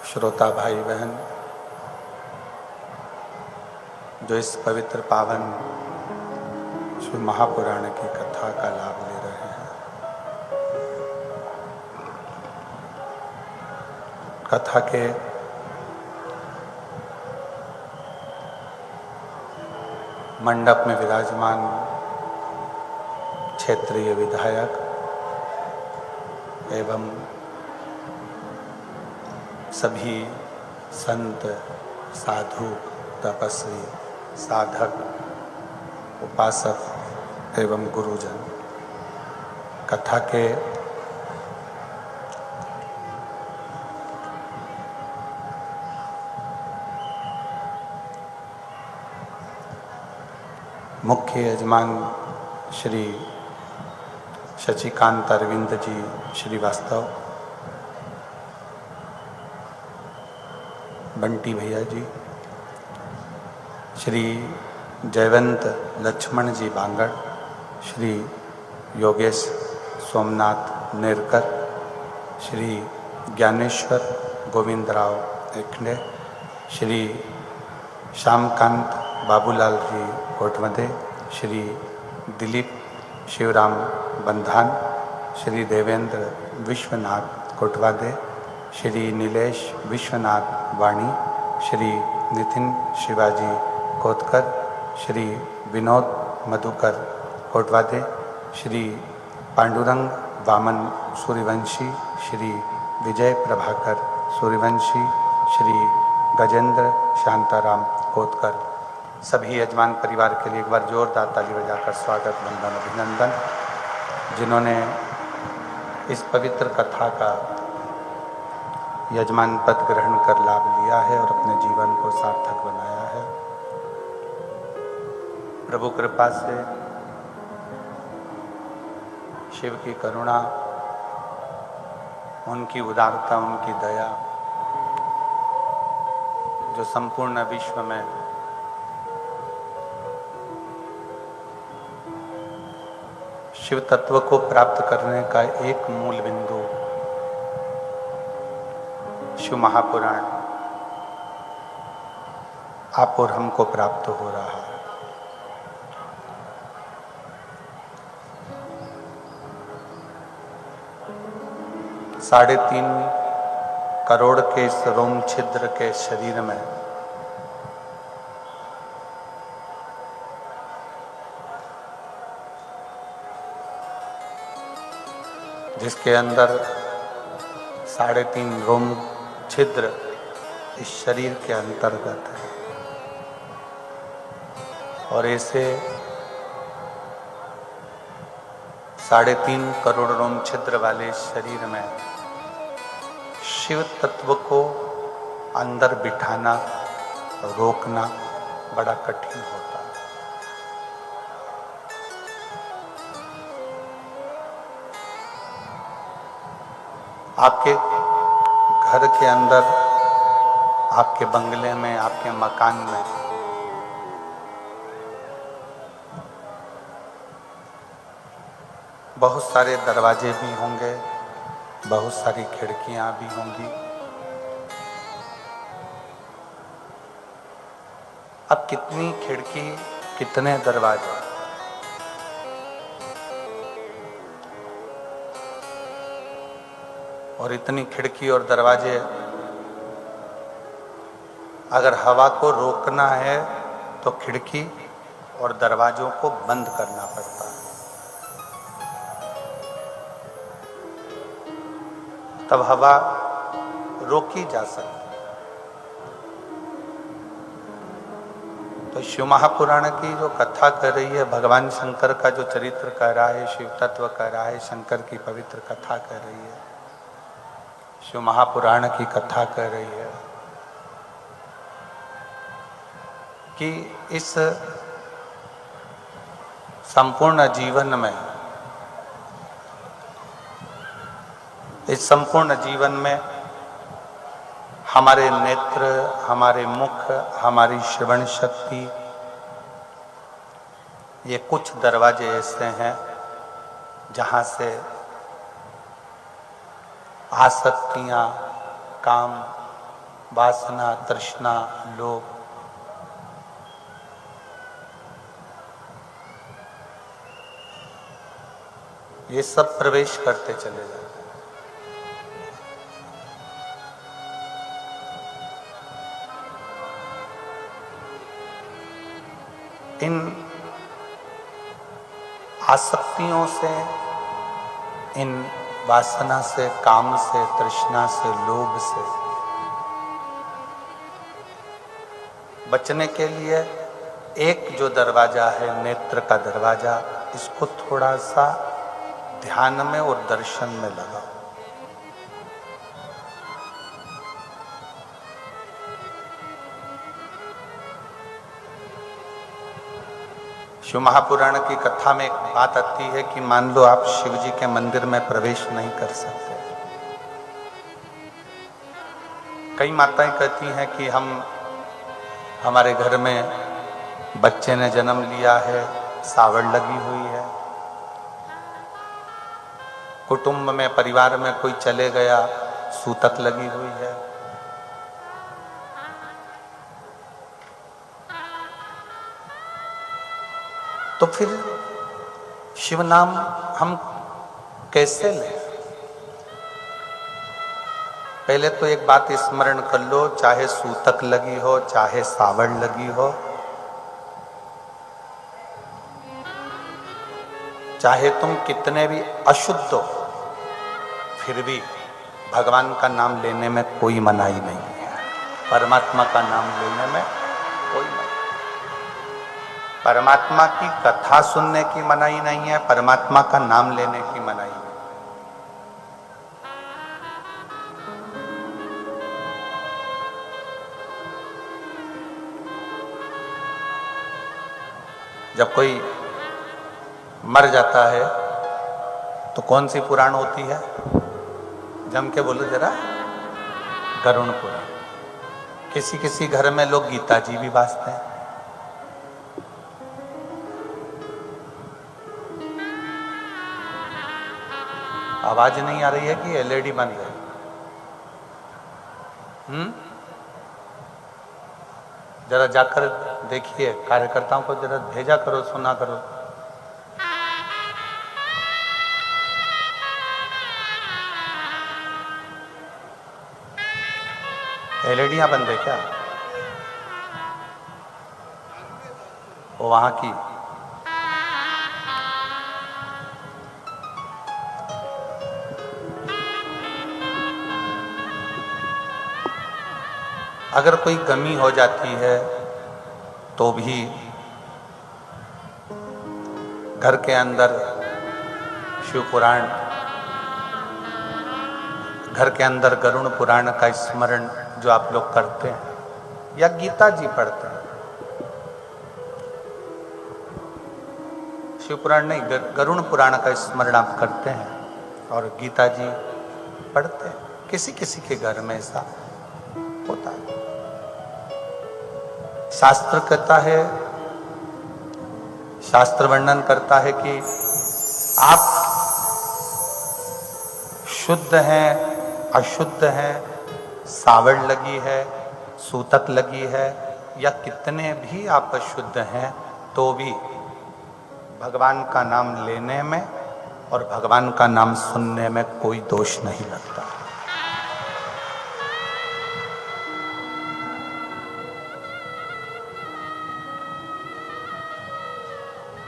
श्रोता भाई बहन जो इस पवित्र पावन शिव महापुराण की कथा का लाभ ले रहे हैं। कथा के मंडप में विराजमान क्षेत्रीय विधायक एवं सभी संत, साधु, तपस्वी, साधक, उपासक एवं गुरुजन कथा के मुख्य यजमान श्री शशिकांत अरविंद जी श्रीवास्तव, बंटी भैया जी, श्री जयवंत लक्ष्मण जी बांगड़, श्री योगेश सोमनाथ नेरकर, श्री ज्ञानेश्वर गोविंदराव एकंडे, श्री श्यामकांत बाबूलाल जी कोटमदे, श्री दिलीप शिवराम बंधान, श्री देवेंद्र विश्वनाथ कोटवादे, श्री नीलेश विश्वनाथ वाणी, श्री नितिन शिवाजी कोतकर, श्री विनोद मधुकर कोटवादे, श्री पांडुरंग वामन सूर्यवंशी, श्री विजय प्रभाकर सूर्यवंशी, श्री गजेंद्र शांताराम कोतकर, सभी यजमान परिवार के लिए एक बार जोरदार ताली बजाकर स्वागत, वंदन, अभिनंदन। जिन्होंने इस पवित्र कथा का यजमान पद ग्रहण कर लाभ लिया है और अपने जीवन को सार्थक बनाया है। प्रभु कृपा से, शिव की करुणा, उनकी उदारता, उनकी दया जो संपूर्ण विश्व में शिव तत्व को प्राप्त करने का एक मूल बिंदु शिव महापुराण आप और हमको प्राप्त हो रहा है। साढ़े 3 करोड़ के इस रोम छिद्र के शरीर में जिसके अंदर 3.5 रोम छिद्र इस शरीर के अंतर्गत है और ऐसे 3.5 करोड़ रोम छिद्र वाले शरीर में शिव तत्व को अंदर बिठाना, रोकना बड़ा कठिन होता है। आपके घर के अंदर, आपके बंगले में, आपके मकान में बहुत सारे दरवाजे भी होंगे, बहुत सारी खिड़कियां भी होंगी। अब कितनी खिड़की, कितने दरवाजे, और इतनी खिड़की और दरवाजे अगर हवा को रोकना है तो खिड़की और दरवाजों को बंद करना पड़ता है, तब हवा रोकी जा सकती। तो शिव महापुराण की जो कथा कर रही है, भगवान शंकर का जो चरित्र कह रहा है, शिव तत्व कह रहा है, शंकर की पवित्र कथा कर रही है, शिव महापुराण की कथा कर रही है कि इस संपूर्ण जीवन में, इस संपूर्ण जीवन में हमारे नेत्र, हमारे मुख, हमारी श्रवण शक्ति, ये कुछ दरवाजे ऐसे हैं जहां से आसक्तियां, काम, वासना, तृष्णा, लोभ, ये सब प्रवेश करते चले जाते हैं। इन आसक्तियों से, इन वासना से, काम से, तृष्णा से, लोभ से बचने के लिए एक जो दरवाजा है, नेत्र का दरवाजा, इसको थोड़ा सा ध्यान में और दर्शन में लगाओ। शिव महापुराण की कथा में एक बात आती है कि मान लो आप शिव जी के मंदिर में प्रवेश नहीं कर सकते। कई माताएं कहती हैं कि हमारे घर में बच्चे ने जन्म लिया है, सावड़ लगी हुई है, कुटुंब में, परिवार में कोई चले गया, सूतक लगी हुई है। तो फिर शिव नाम हम कैसे लें? पहले तो एक बात स्मरण कर लो, चाहे सूतक लगी हो, चाहे सावड़ लगी हो, चाहे तुम कितने भी अशुद्ध हो, फिर भी भगवान का नाम लेने में कोई मनाही नहीं है। परमात्मा का नाम लेने में कोई मनाही। परमात्मा की कथा सुनने की मनाही नहीं है, परमात्मा का नाम लेने की मनाही है। जब कोई मर जाता है तो कौन सी पुराण होती है? जम के बोलो जरा, गरुण पुराण। किसी किसी घर में लोग गीता जी भी वाचते हैं। आवाज नहीं आ रही है कि एलईडी बंद है? जरा जाकर देखिए, कार्यकर्ताओं को जरा भेजा करो, सुना करो। एलईडियां बंद है क्या? वो वहां की अगर कोई कमी हो जाती है तो भी घर के अंदर शिव पुराण, घर के अंदर गरुण पुराण का स्मरण जो आप लोग करते हैं या गीता जी पढ़ते हैं, शिव पुराण नहीं, गरुण पुराण का स्मरण आप करते हैं और गीता जी पढ़ते हैं, किसी किसी के घर में ऐसा होता है। शास्त्र कहता है, शास्त्र वर्णन करता है कि आप शुद्ध हैं, अशुद्ध हैं, सावड़ लगी है, सूतक लगी है, या कितने भी आप अशुद्ध हैं, तो भी भगवान का नाम लेने में और भगवान का नाम सुनने में कोई दोष नहीं लगता।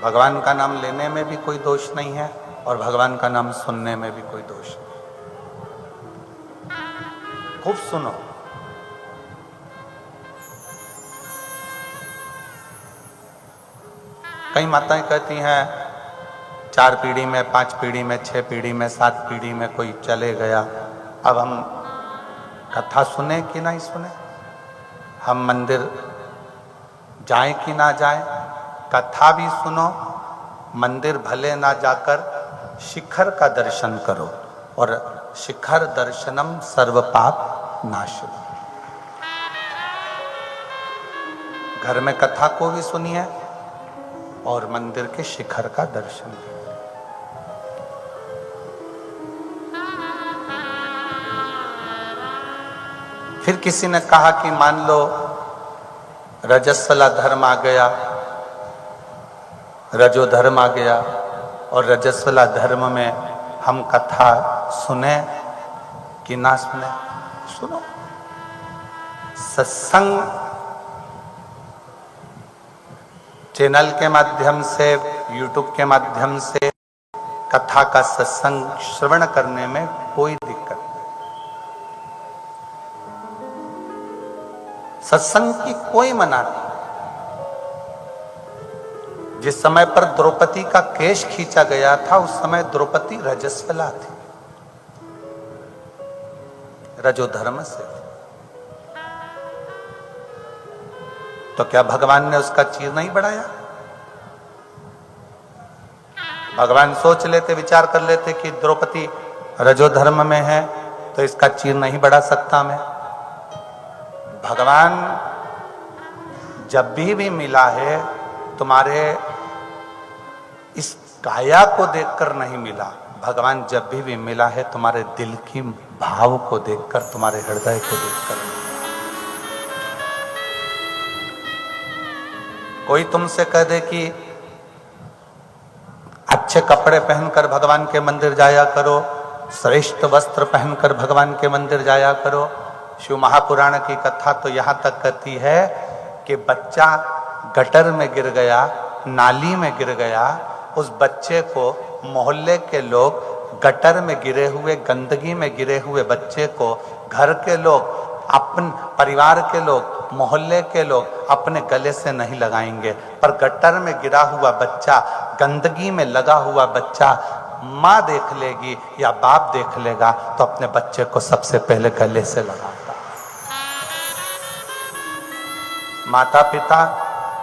भगवान का नाम लेने में भी कोई दोष नहीं है और भगवान का नाम सुनने में भी कोई दोष नहीं। खूब सुनो। कई माताएं कहती हैं 4 पीढ़ी में, 5 पीढ़ी में, 6 पीढ़ी में, 7 पीढ़ी में कोई चले गया, अब हम कथा सुने कि नहीं सुने, हम मंदिर जाएं कि ना जाएं, कथा भी सुनो, मंदिर भले ना जाकर शिखर का दर्शन करो, और शिखर दर्शनम सर्व पाप नाशनम। घर में कथा को भी सुनिए और मंदिर के शिखर का दर्शन कीजिए। फिर किसी ने कहा कि मान लो रजस्वला धर्म आ गया, रजो धर्म आ गया, और रजस्वला धर्म में हम कथा सुने कि ना सुने? सुनो। सत्संग चैनल के माध्यम से, यूट्यूब के माध्यम से कथा का सत्संग श्रवण करने में कोई दिक्कत नहीं। सत्संग की कोई मना नहीं। जिस समय पर द्रौपदी का केश खींचा गया था उस समय द्रौपदी रजस्वला थी, रजोधर्म से थी। तो क्या भगवान ने उसका चीर नहीं बढ़ाया? भगवान सोच लेते, विचार कर लेते कि द्रौपदी रजोधर्म में है तो इसका चीर नहीं बढ़ा सकता मैं। भगवान जब भी मिला है तुम्हारे इस काया को देखकर नहीं मिला। भगवान जब भी मिला है तुम्हारे दिल की भाव को देखकर, तुम्हारे हृदय को देखकर। कोई तुमसे कह दे कि अच्छे कपड़े पहनकर भगवान के मंदिर जाया करो, श्रेष्ठ वस्त्र पहनकर भगवान के मंदिर जाया करो। शिव महापुराण की कथा तो यहां तक कहती है कि बच्चा गटर में गिर गया, नाली में गिर गया, उस बच्चे को मोहल्ले के लोग, गटर में गिरे हुए, गंदगी में गिरे हुए बच्चे को घर के लोग, अपन परिवार के लोग, मोहल्ले के लोग अपने गले से नहीं लगाएंगे। पर गटर में गिरा हुआ बच्चा, गंदगी में लगा हुआ बच्चा, माँ देख लेगी या बाप देख लेगा तो अपने बच्चे को सबसे पहले गले से लगाता। माता पिता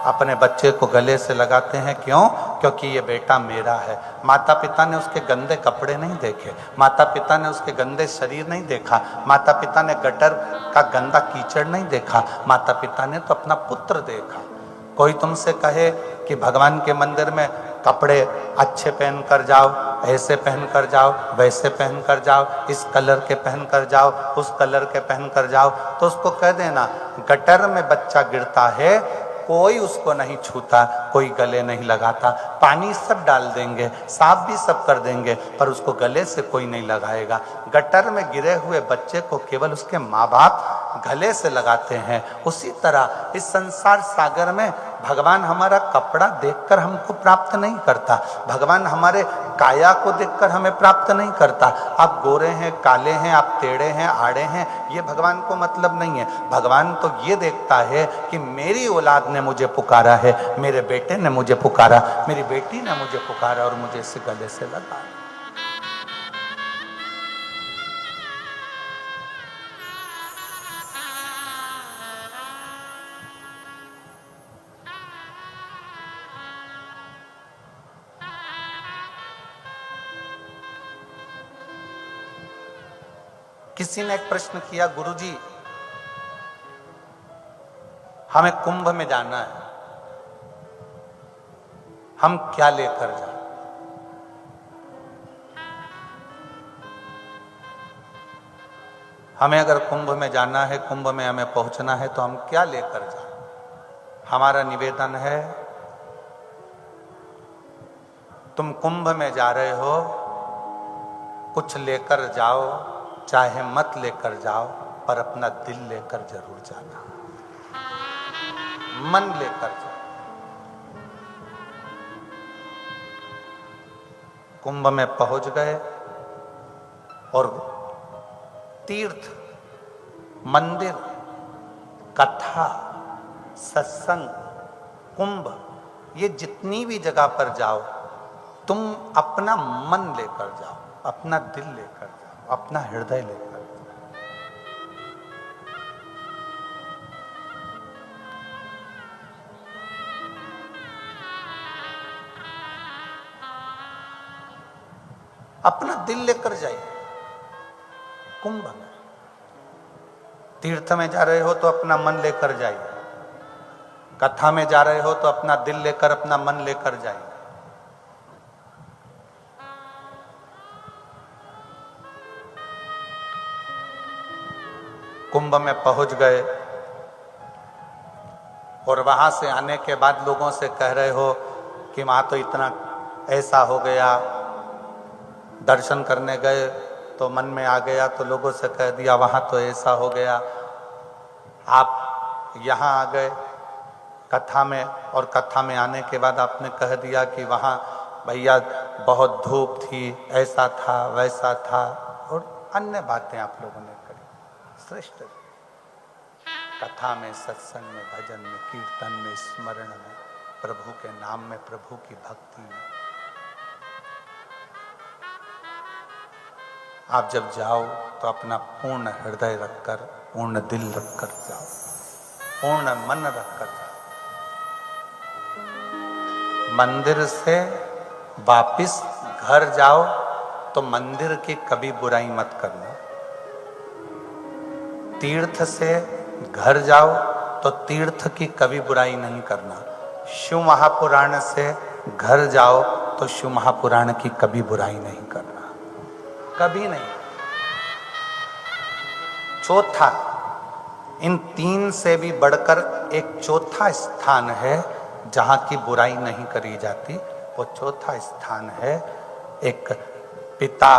अपने बच्चे को गले से लगाते हैं। क्यों? क्योंकि ये बेटा मेरा है। माता पिता ने उसके गंदे कपड़े नहीं देखे, माता पिता ने उसके गंदे शरीर नहीं देखा, माता पिता ने गटर का गंदा कीचड़ नहीं देखा, माता पिता ने तो अपना पुत्र देखा। कोई तुमसे कहे कि भगवान के मंदिर में कपड़े अच्छे पहन कर जाओ, ऐसे पहन कर जाओ, वैसे पहन कर जाओ, इस कलर के पहन कर जाओ, उस कलर के पहन कर जाओ, तो उसको कह देना गटर में बच्चा गिरता है, कोई उसको नहीं छूता, कोई गले नहीं लगाता। पानी सब डाल देंगे, साफ भी सब कर देंगे, पर उसको गले से कोई नहीं लगाएगा। गटर में गिरे हुए बच्चे को केवल उसके माँ बाप गले से लगाते हैं। उसी तरह इस संसार सागर में भगवान हमारा कपड़ा देखकर हमको प्राप्त नहीं करता, भगवान हमारे काया को देखकर हमें प्राप्त नहीं करता। आप गोरे हैं, काले हैं, आप टेढ़े हैं, आड़े हैं, ये भगवान को मतलब नहीं है। भगवान तो ये देखता है कि मेरी औलाद ने मुझे पुकारा है, मेरे बेटे ने मुझे पुकारा, मेरी बेटी ने मुझे पुकारा और मुझे इसे गले से लगा। किसी ने एक प्रश्न किया, गुरुजी हमें कुंभ में जाना है, हम क्या लेकर जाएं? हमें अगर कुंभ में जाना है, कुंभ में हमें पहुंचना है तो हम क्या लेकर जाएं? हमारा निवेदन है, तुम कुंभ में जा रहे हो, कुछ लेकर जाओ, चाहे मत लेकर जाओ, पर अपना दिल लेकर जरूर जाना, मन लेकर जाओ। कुंभ में पहुंच गए और तीर्थ, मंदिर, कथा, सत्संग, कुंभ, ये जितनी भी जगह पर जाओ, तुम अपना मन लेकर जाओ, अपना दिल लेकर जाओ, अपना हृदय लेकर। अपना दिल लेकर जाइए। कुंभ में, तीर्थ में जा रहे हो तो अपना मन लेकर जाइए, कथा में जा रहे हो तो अपना दिल लेकर, अपना मन लेकर जाइए। कुंभ में पहुंच गए और वहां से आने के बाद लोगों से कह रहे हो कि वहां तो इतना ऐसा हो गया, दर्शन करने गए तो मन में आ गया तो लोगों से कह दिया वहां तो ऐसा हो गया। आप यहाँ आ गए कथा में और कथा में आने के बाद आपने कह दिया कि वहाँ भैया बहुत धूप थी, ऐसा था वैसा था, और अन्य बातें आप लोगों ने करी। श्रेष्ठ कथा में, सत्संग में, भजन में, कीर्तन में, स्मरण में, प्रभु के नाम में, प्रभु की भक्ति में आप जब जाओ तो अपना पूर्ण हृदय रखकर, पूर्ण दिल रखकर जाओ, पूर्ण मन रखकर जाओ। मंदिर से वापिस घर जाओ तो मंदिर की कभी बुराई मत करना। तीर्थ से घर जाओ तो तीर्थ की कभी बुराई नहीं करना। शिव महापुराण से घर जाओ तो शिव महापुराण की कभी बुराई नहीं करना, कभी नहीं। चौथा, इन तीन से भी बढ़कर एक चौथा स्थान है जहां की बुराई नहीं करी जाती। वो चौथा स्थान है, एक पिता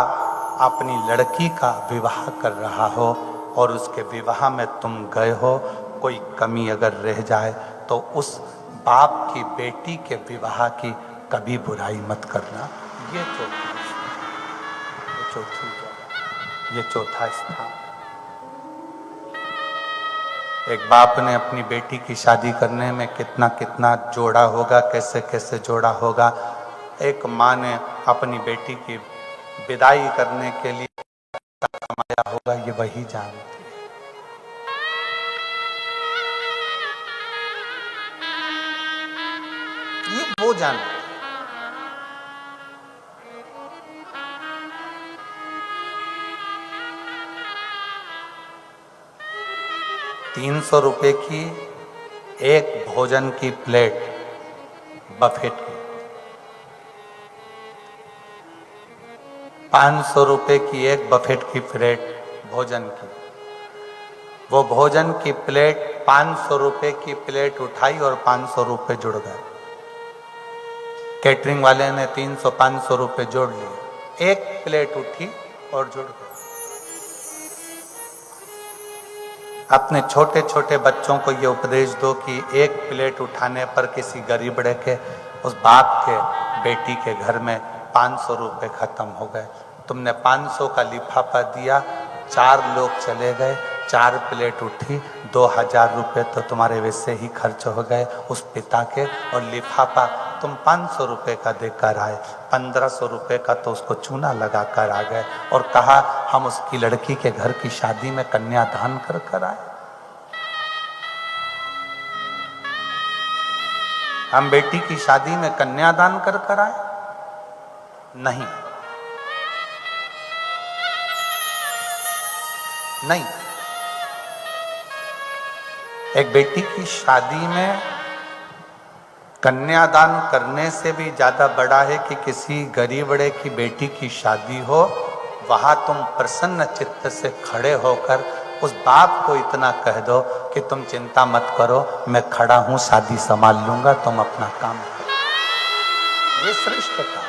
अपनी लड़की का विवाह कर रहा हो और उसके विवाह में तुम गए हो, कोई कमी अगर रह जाए तो उस बाप की बेटी के विवाह की कभी बुराई मत करना। ये चौथी जगह, ये चौथा स्थान। एक बाप ने अपनी बेटी की शादी करने में कितना कितना जोड़ा होगा, कैसे कैसे जोड़ा होगा। एक माँ ने अपनी बेटी की विदाई करने के लिए कमाया होगा, ये वही जानती है। ये वो जानती है। 300 रुपए की एक भोजन की प्लेट बफेट की, 500 रुपए की एक बफेट की प्लेट भोजन की। वो भोजन की प्लेट 500 रुपए की प्लेट उठाई और 500 रुपए जुड़ गए। कैटरिंग वाले ने 300-500 रुपए जोड़ लिए, एक प्लेट उठी और जुड़ गई। अपने छोटे छोटे बच्चों को ये उपदेश दो कि एक प्लेट उठाने पर किसी गरीबड़े के, उस बाप के बेटी के घर में 500 रुपए खत्म हो गए। तुमने 500 का लिफाफा दिया, 4 लोग चले गए, 4 प्लेट उठी, 2000 रुपए तो तुम्हारे वैसे ही खर्च हो गए उस पिता के। और लिफाफा तुम 500 रुपए का देकर आए, 1500 रुपए का तो उसको चूना लगा कर आ गए और कहा हम उसकी लड़की के घर की शादी में कन्यादान कर कर आए। हम बेटी की शादी में कन्यादान कर कर आए? नहीं, नहीं। एक बेटी की शादी में कन्यादान करने से भी ज्यादा बड़ा है कि किसी गरीबड़े की बेटी की शादी हो, वहां तुम प्रसन्न चित्त से खड़े होकर उस बाप को इतना कह दो कि तुम चिंता मत करो, मैं खड़ा हूं, शादी संभाल लूंगा, तुम अपना काम करो। ये श्रेष्ठता।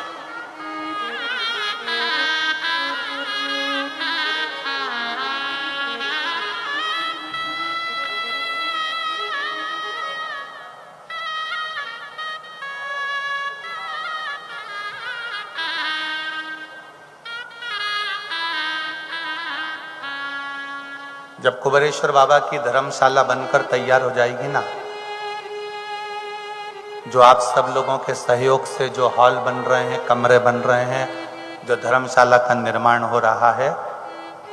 जब कुबेरेश्वर बाबा की धर्मशाला बनकर तैयार हो जाएगी ना, जो आप सब लोगों के सहयोग से जो हॉल बन रहे हैं, कमरे बन रहे हैं, जो धर्मशाला का निर्माण हो रहा है,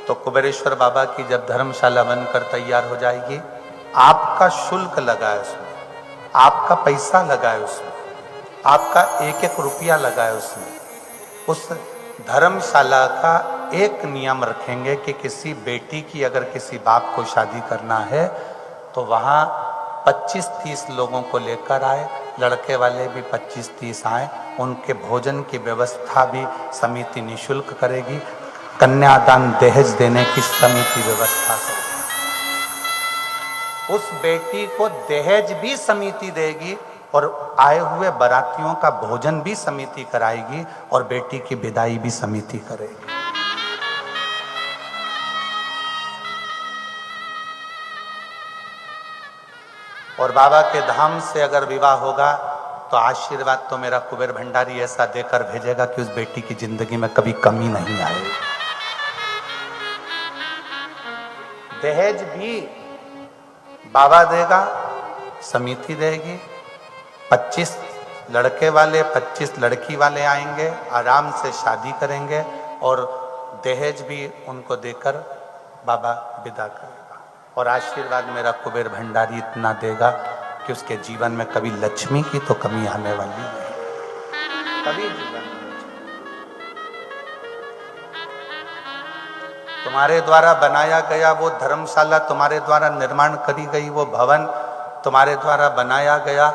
तो कुबेरेश्वर बाबा की जब धर्मशाला बनकर तैयार हो जाएगी, आपका शुल्क लगा है उसमें, आपका पैसा लगा है उसमें, आपका एक एक रुपया लगा है उसमें। उस धर्मशाला का एक नियम रखेंगे कि किसी बेटी की अगर किसी बाप को शादी करना है तो वहाँ 25-30 लोगों को लेकर आए, लड़के वाले भी 25-30 आए, उनके भोजन की व्यवस्था भी समिति निःशुल्क करेगी, कन्यादान दहेज देने की समिति व्यवस्था करेगी। उस बेटी को दहेज भी समिति देगी और आए हुए बारातियों का भोजन भी समिति कराएगी और बेटी की विदाई भी समिति करेगी। और बाबा के धाम से अगर विवाह होगा तो आशीर्वाद तो मेरा कुबेर भंडारी ऐसा देकर भेजेगा कि उस बेटी की जिंदगी में कभी कमी नहीं आएगी। दहेज भी बाबा देगा, समिति देगी। 25 लड़के वाले 25 लड़की वाले आएंगे, आराम से शादी करेंगे और दहेज भी उनको देकर बाबा विदा करेगा। और आशीर्वाद मेरा कुबेर भंडारी इतना देगा कि उसके जीवन में कभी लक्ष्मी की तो कमी आने वाली नहीं, कभी जीवन में। तुम्हारे द्वारा बनाया गया वो धर्मशाला, तुम्हारे द्वारा निर्माण करी गई वो भवन, तुम्हारे द्वारा बनाया गया।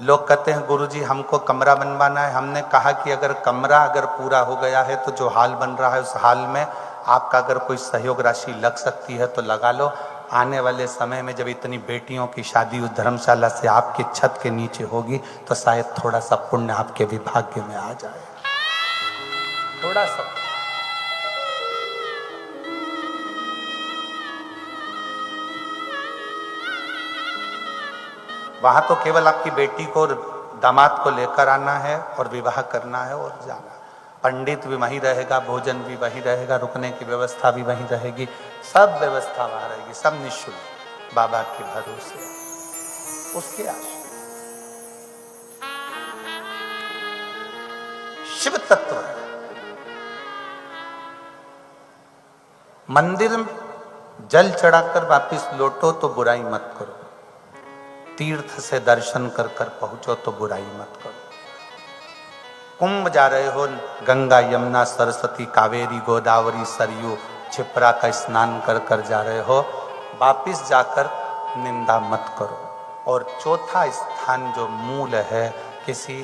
लोग कहते हैं गुरुजी हमको कमरा बनवाना है। हमने कहा कि अगर कमरा अगर पूरा हो गया है तो जो हाल बन रहा है उस हाल में आपका अगर कोई सहयोग राशि लग सकती है तो लगा लो। आने वाले समय में जब इतनी बेटियों की शादी उस धर्मशाला से आपकी छत के नीचे होगी तो शायद थोड़ा सा पुण्य आपके विभाग्य में आ जाए, थोड़ा सा। वहां तो केवल आपकी बेटी को दामाद को लेकर आना है और विवाह करना है और जाना। पंडित भी वहीं रहेगा, भोजन भी वहीं रहेगा, रुकने की व्यवस्था भी वहीं रहेगी, सब व्यवस्था वहां रहेगी, सब निःशुल्क बाबा के भरोसे, उसके आशीर्वाद। शिव तत्व है। मंदिर में जल चढ़ाकर वापिस लौटो तो बुराई मत करो, तीर्थ से दर्शन कर कर पहुंचो तो बुराई मत करो। कुंभ जा रहे हो, गंगा यमुना सरस्वती कावेरी गोदावरी सरयू छिप्रा का स्नान कर कर जा रहे हो, वापिस जाकर निंदा मत करो। और चौथा स्थान जो मूल है, किसी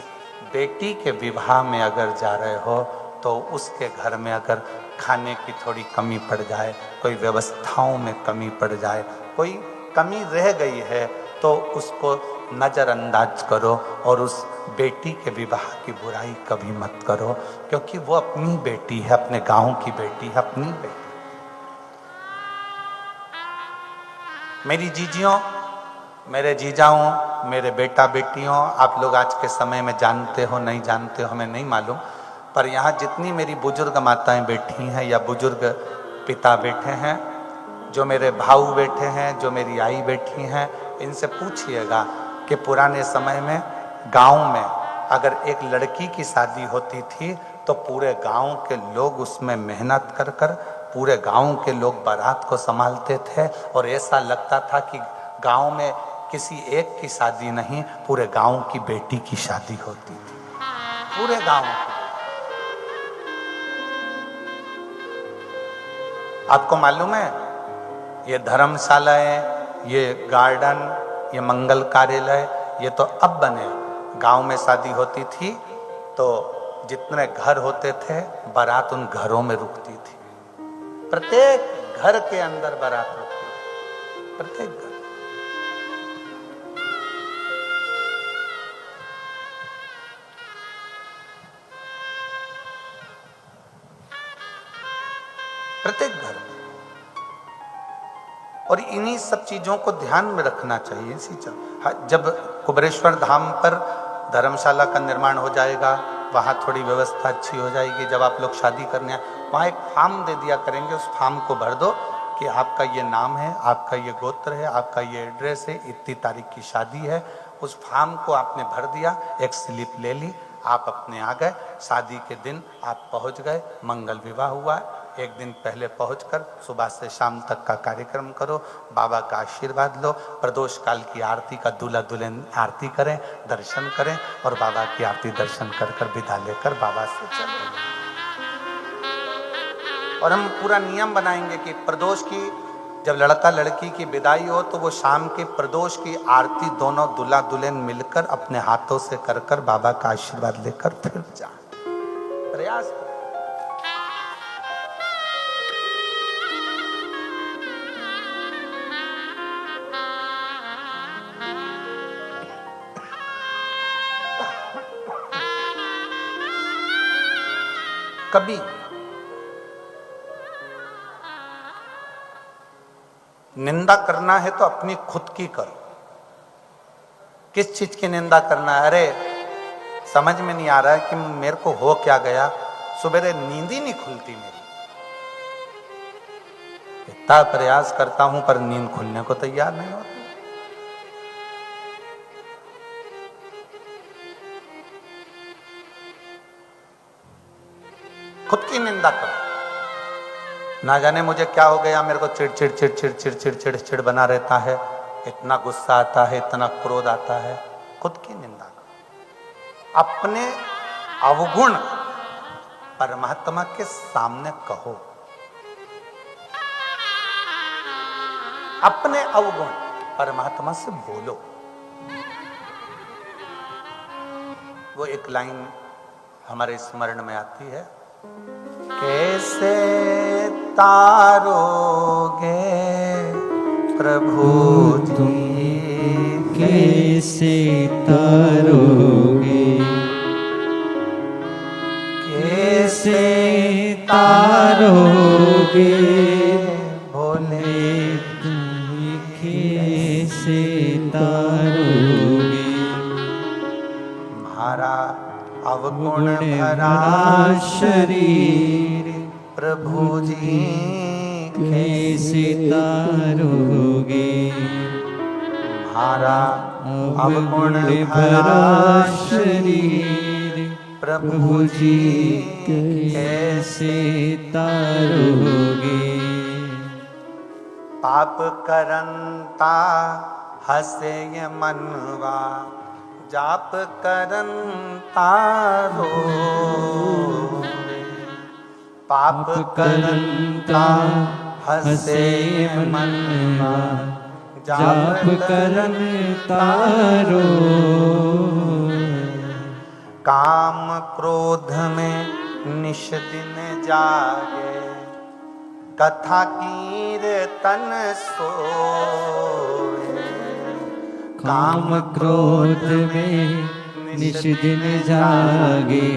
बेटी के विवाह में अगर जा रहे हो तो उसके घर में अगर खाने की थोड़ी कमी पड़ जाए, कोई व्यवस्थाओं में कमी पड़ जाए, कोई कमी रह गई है तो उसको नज़रअंदाज करो और उस बेटी के विवाह की बुराई कभी मत करो, क्योंकि वो अपनी बेटी है, अपने गांव की बेटी है, अपनी बेटी। मेरी जीजियों, मेरे जीजाओं, मेरे बेटा बेटियों, आप लोग आज के समय में जानते हो नहीं जानते हो हमें नहीं मालूम, पर यहाँ जितनी मेरी बुजुर्ग माताएं बैठी हैं या बुजुर्ग पिता बैठे हैं, जो मेरे भाऊ बैठे हैं, जो मेरी आई बैठी हैं, इनसे पूछिएगा कि पुराने समय में गांव में अगर एक लड़की की शादी होती थी तो पूरे गांव के लोग उसमें मेहनत कर कर पूरे गांव के लोग बारात को संभालते थे और ऐसा लगता था कि गांव में किसी एक की शादी नहीं, पूरे गांव की बेटी की शादी होती थी, पूरे गांव की। आपको मालूम है ये धर्मशालाएं, ये गार्डन, ये मंगल कार्यालय, ये तो अब बने। गांव में शादी होती थी तो जितने घर होते थे बारात उन घरों में रुकती थी, प्रत्येक घर के अंदर बारात रुकती थी, प्रत्येक घर। प्रत्येक घर में। और इन्हीं सब चीजों को ध्यान में रखना चाहिए। इसी जब कुबेरेश्वर धाम पर धर्मशाला का निर्माण हो जाएगा, वहाँ थोड़ी व्यवस्था अच्छी हो जाएगी, जब आप लोग शादी करने वहाँ एक फॉर्म दे दिया करेंगे, उस फॉर्म को भर दो कि आपका ये नाम है, आपका ये गोत्र है, आपका ये एड्रेस है, इतनी तारीख की शादी है। उस फॉर्म को आपने भर दिया, एक स्लिप ले ली, आप अपने आ गए, शादी के दिन आप पहुँच गए, मंगल विवाह हुआ। एक दिन पहले पहुंचकर सुबह से शाम तक का कार्यक्रम करो, बाबा का आशीर्वाद लो, प्रदोष काल की आरती का दूल्हा दुल्हन आरती करें, दर्शन करें और बाबा की आरती दर्शन कर कर विदा लेकर बाबा से चले। और हम पूरा नियम बनाएंगे कि प्रदोष की जब लड़का लड़की की विदाई हो तो वो शाम के प्रदोष की आरती दोनों दूल्हा दुल्हन मिलकर अपने हाथों से कर कर बाबा का आशीर्वाद लेकर फिर जाए। प्रयास करें। कभी निंदा करना है तो अपनी खुद की करो। किस चीज की निंदा करना है? अरे समझ में नहीं आ रहा है कि मेरे को हो क्या गया, सुबह नींद ही नहीं खुलती मेरी, इतना प्रयास करता हूं पर नींद खुलने को तैयार नहीं होती। खुद की निंदा करो। ना जाने मुझे क्या हो गया, मेरे को चिड़चिड़ चिड़चिड़ चिड़चिड़ चिड़चिड़ बना रहता है, इतना गुस्सा आता है, इतना क्रोध आता है। खुद की निंदा करो। अपने अवगुण परमात्मा के सामने कहो। अपने अवगुण परमात्मा से बोलो। वो एक लाइन हमारे स्मरण में आती है, कैसे तारोगे प्रभु जी, कैसे तारोगे, कैसे तारोगे भोले, कैसे तारोगे हमारा अवगुण भरा शरीर प्रभु जी, कैसे तारोगे हमारा अवगुण भरा शरीर प्रभु जी, कैसे तारोगे। पाप करंता हसे ये मनवा, जाप करंता रोवे। पाप करंता हसे मनवा, जाप करंता रोवे। काम क्रोध में निश दिन जागे, कथा कीर्तन सोए। काम क्रोध में निश दिन जागे।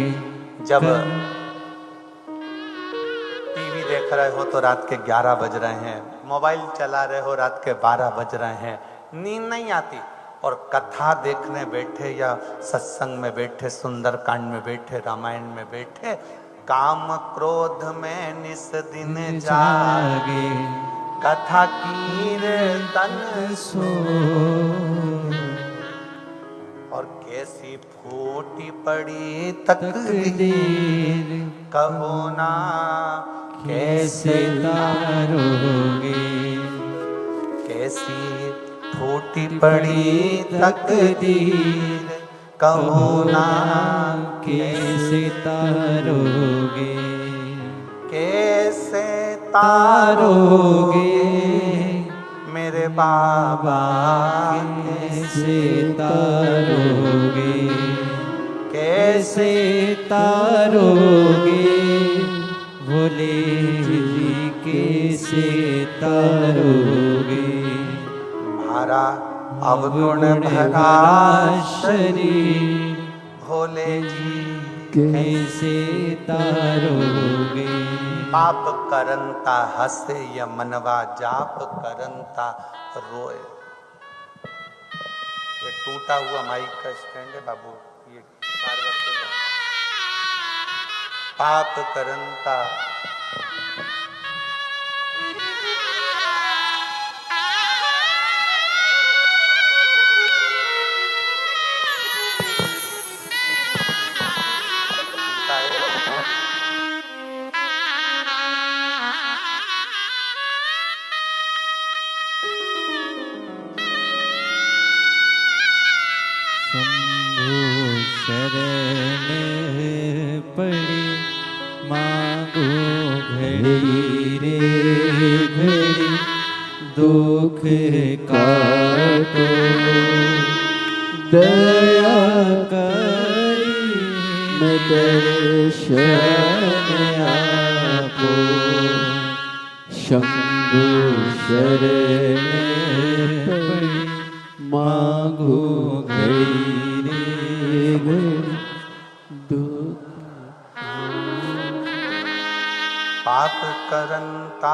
जब टीवी देख रहे हो तो रात के 11 बज रहे हैं, मोबाइल चला रहे हो रात के 12 बज रहे हैं, नींद नहीं आती, और कथा देखने बैठे या सत्संग में बैठे, सुंदरकांड में बैठे, रामायण में बैठे, काम क्रोध में निस दिन जागे, कथा कीर्तन सो। और कैसी फूटी पड़ी तकदीर, कहो ना कैसे तारोगे। कैसी फूटी पड़ी तकदीर, कहो ना कैसे तारोगे। कैसे तारोगे मेरे बाबा, कैसे तारोगे। कैसे तारोगे भोले जी, कैसे तारोगे। हमारा अवगुण भरा शरीर भोले जी, कैसे तारोगे। पाप करंता हंसे या मनवा, जाप करंता रोए। ये टूटा हुआ माइक का स्टैंड है बाबू, ये बार बार क्यों है? पाप करंता पड़ी मांगो घड़ी रे घड़ी, दुख काटो दया करी, मैं दर्शन आपो। शंभु शरण पड़ी मांगो घड़ी रे घड़ी, दुख जाप करंता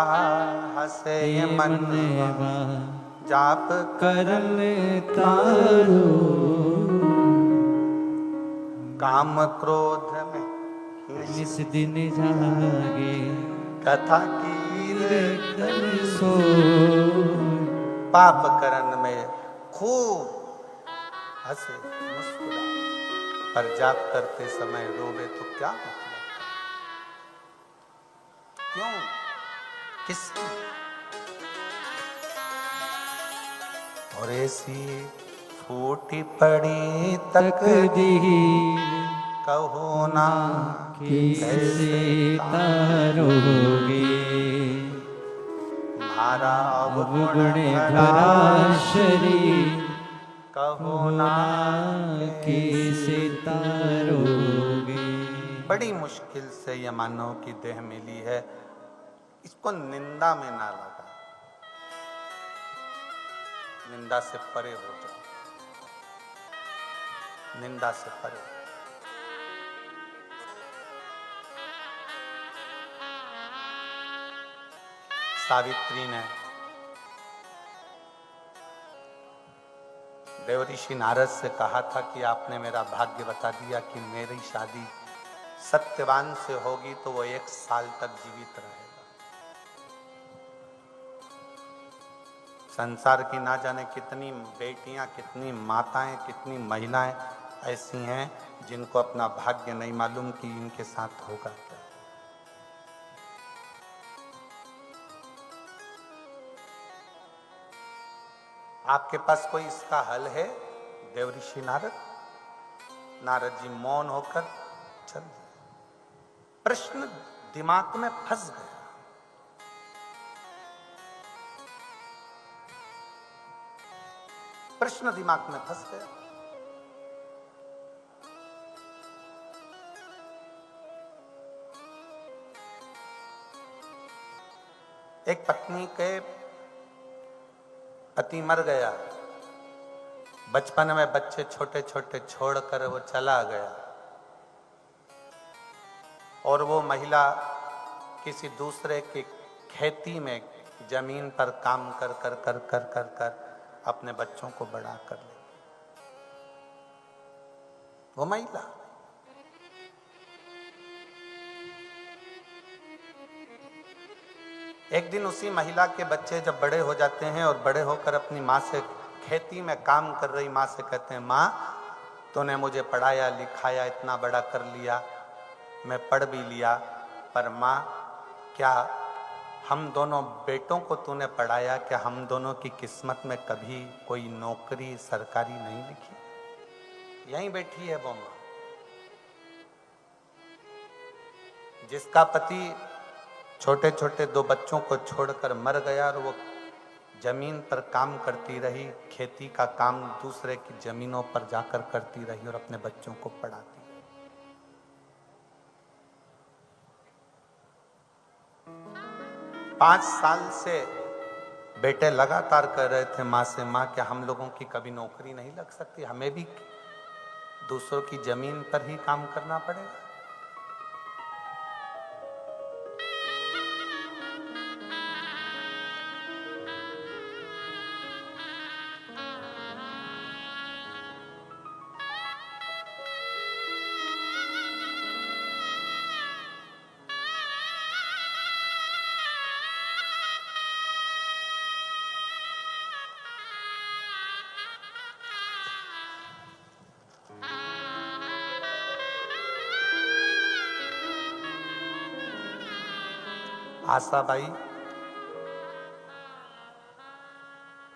हसे मनवा, जाप करन तारो, काम क्रोध में निस दिन जागे, कथा कीर्तन सो पाप करन में खूब हंसे मुस्कुराए, पर जाप करते समय रोवे तो क्या मतलब? क्यों? किसकी? और ऐसी फूटी पड़ी तकदीर, कहो ना कैसे तारोगे, मारा अवगुण भरा शरीर, कहो ना कैसे तारोगे। बड़ी मुश्किल से ये मानव की देह मिली है, इसको निंदा में ना लगा, निंदा से परे हो जाओ, निंदा से परे। सावित्री ने देवऋषि नारद से कहा था कि आपने मेरा भाग्य बता दिया कि मेरी शादी सत्यवान से होगी तो वो 1 साल तक जीवित रहेगा। संसार की ना जाने कितनी बेटियां, कितनी माताएं, कितनी महिलाएं ऐसी हैं जिनको अपना भाग्य नहीं मालूम कि इनके साथ होगा क्या। आपके पास कोई इसका हल है? देवऋषि नारद, नारद जी मौन होकर चल दिए। प्रश्न दिमाग में फंस गया। प्रश्न दिमाग में फंस गया। एक पत्नी के पति मर गया, बचपन में बच्चे छोटे छोटे छोड़कर वो चला गया, और वो महिला किसी दूसरे की खेती में जमीन पर काम कर कर कर कर कर कर अपने बच्चों को बड़ा कर ले। वो महिला एक दिन उसी महिला के बच्चे जब बड़े हो जाते हैं और बड़े होकर अपनी माँ से, खेती में काम कर रही माँ से कहते हैं, माँ तूने मुझे पढ़ाया लिखाया, इतना बड़ा कर लिया, मैं पढ़ भी लिया, पर माँ क्या हम दोनों बेटों को तूने पढ़ाया, क्या हम दोनों की किस्मत में कभी कोई नौकरी सरकारी नहीं लिखी? यहीं बैठी है वो माँ जिसका पति छोटे छोटे 2 बच्चों को छोड़कर मर गया और वो जमीन पर काम करती रही, खेती का काम दूसरे की जमीनों पर जाकर करती रही और अपने बच्चों को पढ़ाती रही। 5 साल से बेटे लगातार कह रहे थे माँ से, माँ क्या हम लोगों की कभी नौकरी नहीं लग सकती? हमें भी दूसरों की जमीन पर ही काम करना पड़ेगा।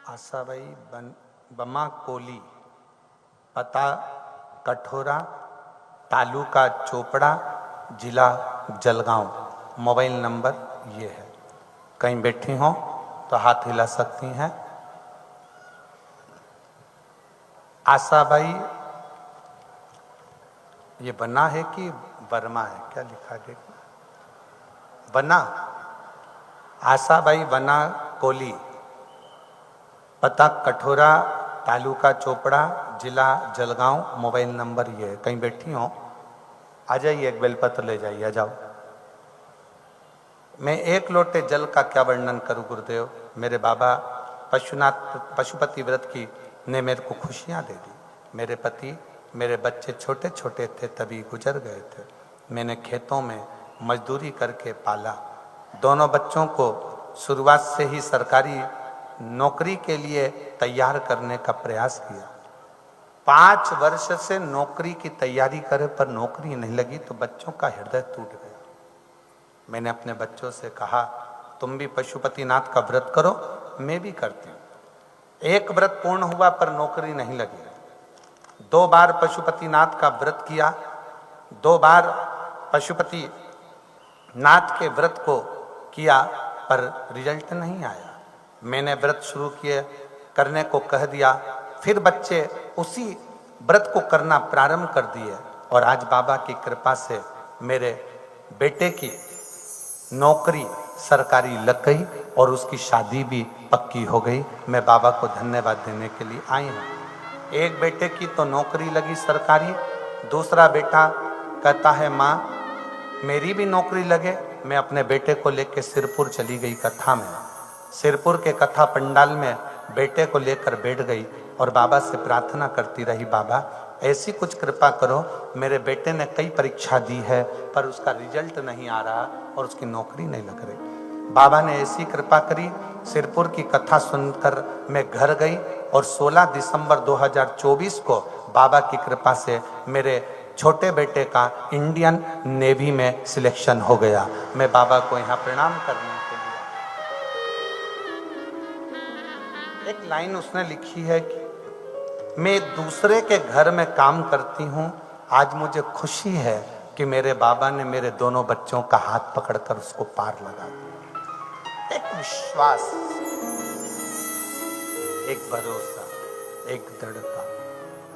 आशाबाई बमा कोली, पता कठोरा, तालुका चोपड़ा, जिला जलगांव, मोबाइल नंबर ये है। कहीं बैठी हो तो हाथ हिला सकती हैं। आशाबाई, ये बना है कि वर्मा है, क्या लिखा है? बना, आशाबाई बना कोली, पता कठोरा, तालुका चोपड़ा, जिला जलगांव, मोबाइल नंबर ये है। कहीं बैठी हो आ जाइए, एक बेलपत्र ले जाइए, आ जाओ। मैं एक लोटे जल का क्या वर्णन करूं गुरुदेव। मेरे बाबा पशुपति व्रत की ने मेरे को खुशियां दे दी। मेरे पति, मेरे बच्चे छोटे छोटे थे तभी गुजर गए थे। मैंने खेतों में मजदूरी करके पाला। दोनों बच्चों को शुरुआत से ही सरकारी नौकरी के लिए तैयार करने का प्रयास किया। 5 वर्ष से नौकरी की तैयारी करे पर नौकरी नहीं लगी तो बच्चों का हृदय टूट गया। मैंने अपने बच्चों से कहा तुम भी पशुपतिनाथ का व्रत करो, मैं भी करती हूँ। एक व्रत पूर्ण हुआ पर नौकरी नहीं लगी। 2 बार पशुपतिनाथ का व्रत किया। 2 बार पशुपति नाथ के व्रत को किया पर रिजल्ट नहीं आया। मैंने व्रत शुरू किए, करने को कह दिया, फिर बच्चे उसी व्रत को करना प्रारंभ कर दिए और आज बाबा की कृपा से मेरे बेटे की नौकरी सरकारी लग गई और उसकी शादी भी पक्की हो गई। मैं बाबा को धन्यवाद देने के लिए आई हूँ। एक बेटे की तो नौकरी लगी सरकारी, दूसरा बेटा कहता है माँ मेरी भी नौकरी लगे। मैं अपने बेटे को लेकर सिरपुर चली गई कथा में। सिरपुर के कथा पंडाल में बेटे को लेकर बैठ गई और बाबा से प्रार्थना करती रही, बाबा ऐसी कुछ कृपा करो, मेरे बेटे ने कई परीक्षा दी है पर उसका रिजल्ट नहीं आ रहा और उसकी नौकरी नहीं लग रही। बाबा ने ऐसी कृपा करी, सिरपुर की कथा सुनकर मैं घर गई और 16 दिसंबर 2024 को बाबा की कृपा से मेरे छोटे बेटे का इंडियन नेवी में सिलेक्शन हो गया। मैं बाबा को यहाँ प्रणाम करने के लिए। एक लाइन उसने लिखी है कि मैं दूसरे के घर में काम करती हूँ, आज मुझे खुशी है कि मेरे बाबा ने मेरे दोनों बच्चों का हाथ पकड़कर उसको पार लगा दिया। एक विश्वास, एक भरोसा, एक दृढ़ता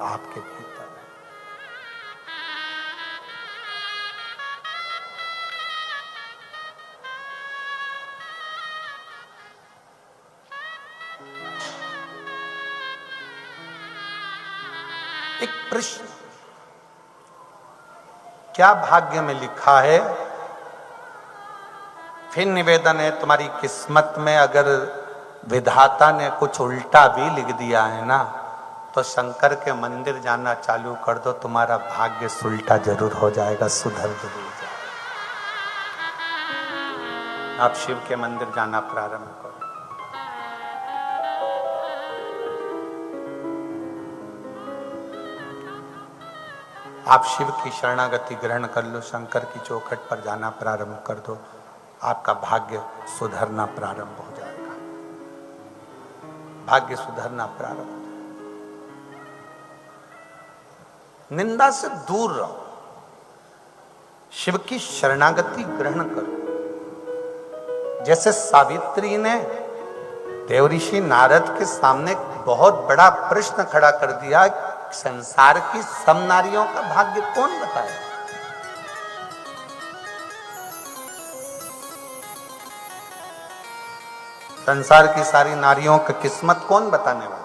आपके भीतर है। एक प्रश्न, क्या भाग्य में लिखा है? फिर निवेदन है, तुम्हारी किस्मत में अगर विधाता ने कुछ उल्टा भी लिख दिया है ना तो शंकर के मंदिर जाना चालू कर दो, तुम्हारा भाग्य सुलटा जरूर हो जाएगा, सुधर जरूर जाएगा। आप शिव के मंदिर जाना प्रारंभ करो। आप शिव की शरणागति ग्रहण कर लो, शंकर की चौखट पर जाना प्रारंभ कर दो, आपका भाग्य सुधरना प्रारंभ हो जाएगा। भाग्य सुधरना प्रारंभ। निंदा से दूर रहो, शिव की शरणागति ग्रहण करो। जैसे सावित्री ने देवऋषि नारद के सामने बहुत बड़ा प्रश्न खड़ा कर दिया, संसार की सब नारियों का भाग्य कौन बताए? संसार की सारी नारियों की किस्मत कौन बताने वाला?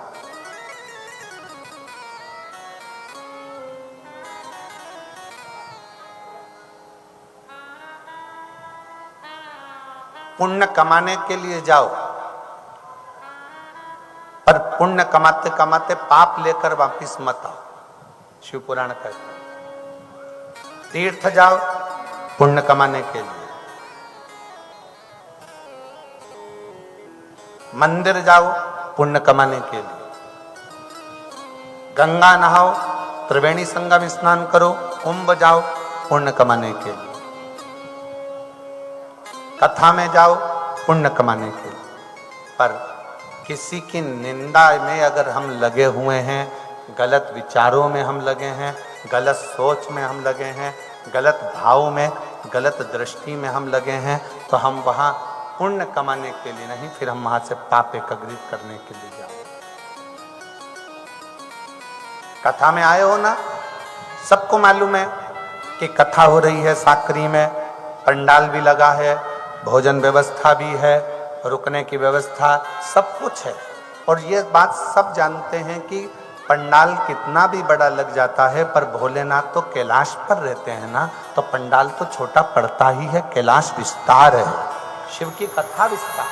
पुण्य कमाने के लिए जाओ, पर पुण्य कमाते कमाते पाप लेकर वापिस मत आओ। शिव पुराण कहते हैं तीर्थ जाओ पुण्य कमाने के लिए, मंदिर जाओ पुण्य कमाने के लिए, गंगा नहाओ, त्रिवेणी संगम स्नान करो, कुंभ जाओ पुण्य कमाने के लिए, कथा में जाओ पुण्य कमाने के लिए। पर किसी की निंदा में अगर हम लगे हुए हैं, गलत विचारों में हम लगे हैं, गलत सोच में हम लगे हैं, गलत भाव में, गलत दृष्टि में हम लगे हैं, तो हम वहाँ पुण्य कमाने के लिए नहीं, फिर हम वहाँ से पाप एकत्रित करने के लिए जाओ। कथा में आए हो ना, सबको मालूम है कि कथा हो रही है साकरी में, पंडाल भी लगा है, भोजन व्यवस्था भी है, रुकने की व्यवस्था, सब कुछ है। और ये बात सब जानते हैं कि पंडाल कितना भी बड़ा लग जाता है पर भोलेनाथ तो कैलाश पर रहते हैं ना, तो पंडाल तो छोटा पड़ता ही है, कैलाश विस्तार है। शिव की कथा विस्तार।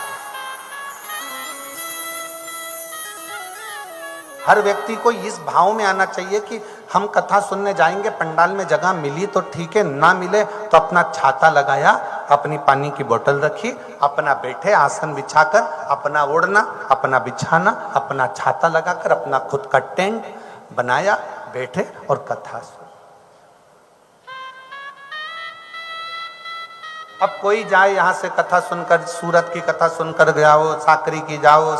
हर व्यक्ति को इस भाव में आना चाहिए कि हम कथा सुनने जाएंगे, पंडाल में जगह मिली तो ठीक है, ना मिले तो अपना छाता लगाया, अपनी पानी की बोतल रखी, अपना बैठे आसन बिछाकर, अपना ओढ़ना, अपना बिछाना, अपना छाता लगाकर, अपना खुद का टेंट बनाया, बैठे और कथा सुन। अब कोई जाए यहां से कथा सुनकर, सूरत की कथा सुनकर जाओ, साकरी की जाओ,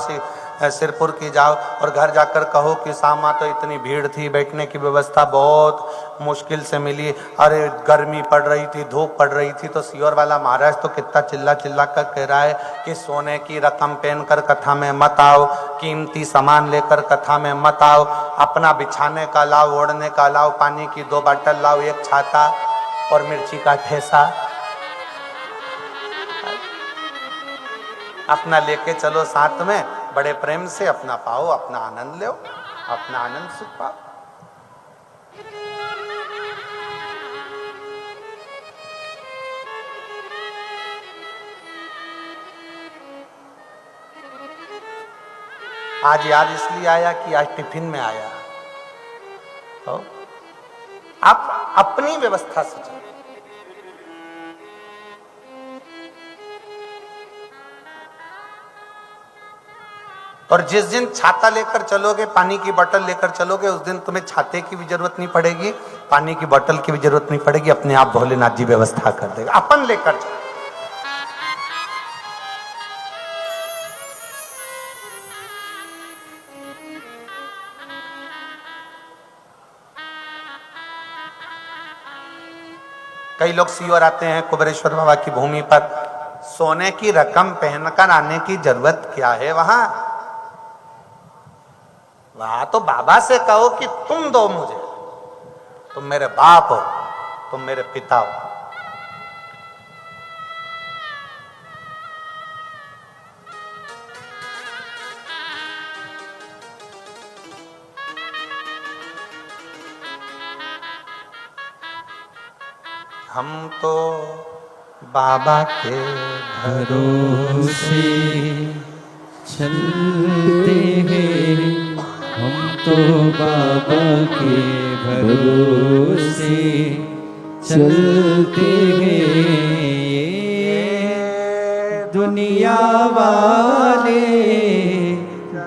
सिरपुर की जाओ और घर जाकर कहो कि सामा तो इतनी भीड़ थी, बैठने की व्यवस्था बहुत मुश्किल से मिली, अरे गर्मी पड़ रही थी, धूप पड़ रही थी। तो सीहोर वाला महाराज तो कितना चिल्ला चिल्ला कर कह रहा है कि सोने की रकम पहनकर कथा में मत आओ, कीमती सामान लेकर कथा में मत आओ, अपना बिछाने का लाओ, ओढ़ने का लाओ, पानी की 2 बाटल लाओ, एक छाता और मिर्ची का ठेसा अपना लेके चलो साथ में, बड़े प्रेम से अपना पाओ, अपना आनंद लो, अपना आनंद सुख पाओ। आज याद इसलिए आया कि आज टिफिन में आया। तो आप अपनी व्यवस्था से चलो। और जिस दिन छाता लेकर चलोगे, पानी की बोतल लेकर चलोगे, उस दिन तुम्हें छाते की भी जरूरत नहीं पड़ेगी, पानी की बोतल की भी जरूरत नहीं पड़ेगी, अपने आप भोलेनाथ जी व्यवस्था कर देगा। अपन लेकर चलो। कई लोग सीहोर आते हैं कुबेरेश्वर बाबा की भूमि पर, सोने की रकम पहनकर आने की जरूरत क्या है? वहां तो बाबा से कहो कि तुम दो मुझे, तुम मेरे बाप हो, तुम मेरे पिता हो। हम तो बाबा के भरोसे चलते हैं, हम तो बाबा के भरोसे चलते हैं। ये दुनिया वाले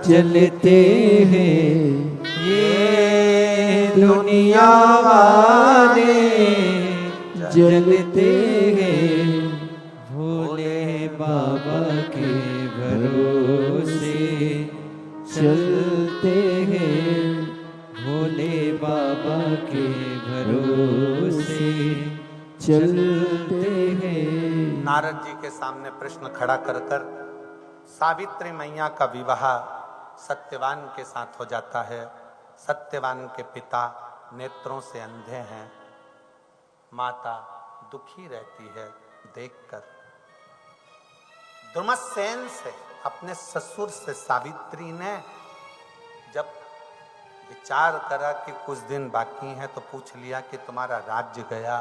जलते हैं, ये दुनिया वाले जलते हैं, भोले बाबा के भरोसे चलते हैं, भोले बाबा के भरोसे चलते हैं। नारद जी के सामने प्रश्न खड़ा कर कर सावित्री मैया का विवाह सत्यवान के साथ हो जाता है। सत्यवान के पिता नेत्रों से अंधे हैं, माता दुखी रहती है देखकर। द्रुमसेन से, अपने ससुर से सावित्री ने जब विचार करा कि कुछ दिन बाकी हैं, तो पूछ लिया कि तुम्हारा राज्य गया,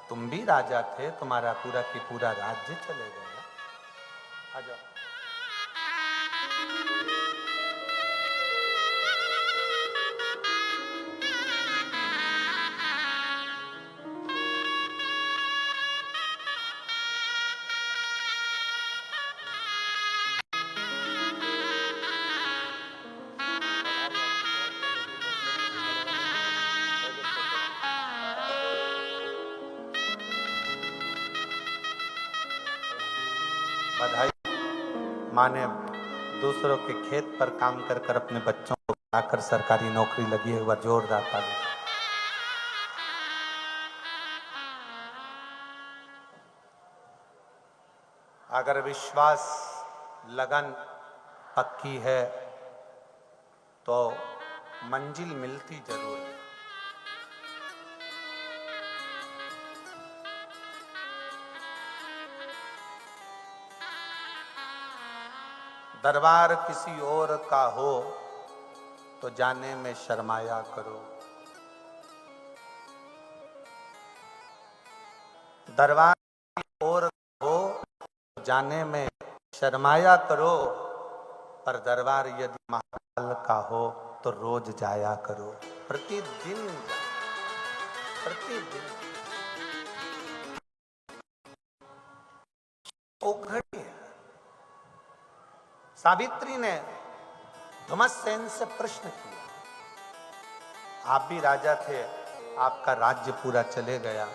तुम भी राजा थे, तुम्हारा पूरा की पूरा राज्य चले गया। आ जाओ। बधाई। माँ ने दूसरों के खेत पर काम कर कर अपने बच्चों को पढ़ाकर सरकारी नौकरी लगी है, वह जोरदार ताली। अगर विश्वास, लगन पक्की है तो मंजिल मिलती जरूर है। दरबार किसी और का हो तो जाने में शर्माया करो। दरबार किसी और का हो तो जाने में शर्माया करो, पर दरबार यदि महाकाल का हो तो रोज जाया करो। प्रतिदिन प्रतिदिन वो घड़ी है। सावित्री ने धुमसेन से प्रश्न किया, आप भी राजा थे, आपका राज्य पूरा चले गया,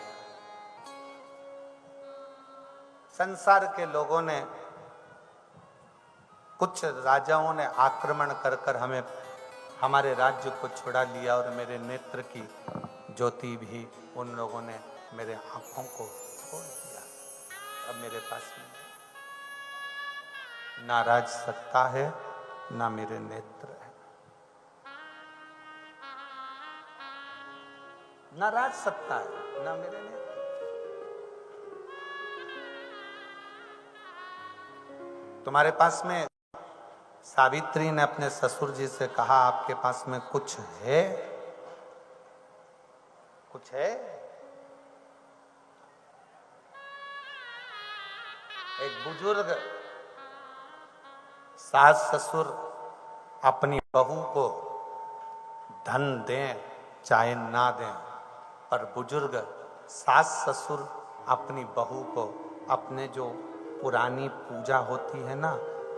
संसार के लोगों ने, कुछ राजाओं ने आक्रमण कर कर हमें, हमारे राज्य को छुड़ा लिया और मेरे नेत्र की ज्योति भी उन लोगों ने मेरे आंखों को छोड़ दिया। अब मेरे पास में ना राज सत्ता है, ना मेरे नेत्र है, ना राज सत्ता है, ना मेरे नेत्र। तुम्हारे पास में, सावित्री ने अपने ससुर जी से कहा, आपके पास में कुछ है? कुछ है? एक बुजुर्ग सास ससुर अपनी बहू को धन दें चाहे ना दें, पर बुजुर्ग सास ससुर अपनी बहू को अपने जो पुरानी पूजा होती है ना,